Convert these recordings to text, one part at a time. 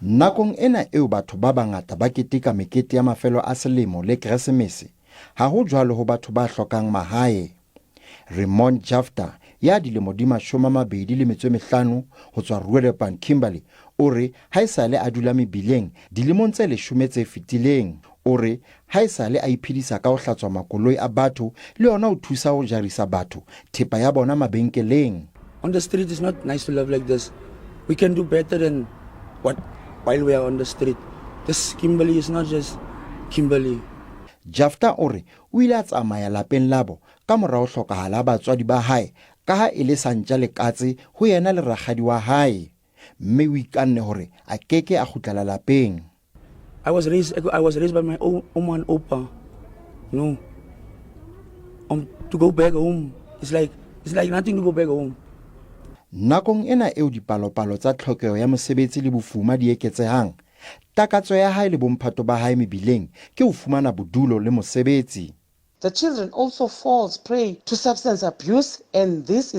Nakong ena eo batho ba bangata ba keteka mekete ya mafelo a selemo le kresemese, ha ho jwalo ho batho ba hlokang mahae. Raymond Jafta ya dilemo di 25 ho tswa Ruelepan Kimberley o re ha esale a dula mebileng dilemong tse 10 tse fetileng. O re ha esale a iphidisa ka ho hlatswa makoloi a batho le yona ho thusa ho jarisa batho thepa ya bona mabenkeleng. On the street is not nice to live like this. We can do better than what while we are on the street. This Kimberley is not just Kimberley. Jafta o re o ile a tsamaya lapeng labo ka mora ho hlokahala batswadi ba hae ka ha ile santja le katse ho yena le rakgadi wa hae, mme o ikanne hore a keke a kgutlela lapeng. I was raised by my oma and opa. You know, to go back home, it's like nothing to go back home. Nakong ena eo dipalopalo tsa tlhokeho ya mosebetsi le bofuma di eketsehang, takatso ya hae le bomphato ba hae mebileng ke ho fumana bodulo le mosebetsi. The children also falls prey to substance abuse, and this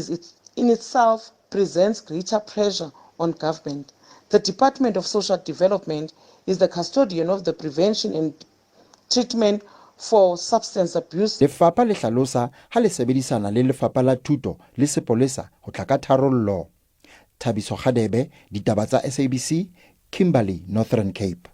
in itself presents greater pressure on government. The Department of Social Development is the custodian of the prevention and treatment for substance abuse. Lefapha le hlalosa ha le sebedisana le Lefapha la Thuto le Sepolesa ho tla ka tharollo. Thabiso Khadebe, Ditaba tsa SABC, Kimberley, Northern Cape.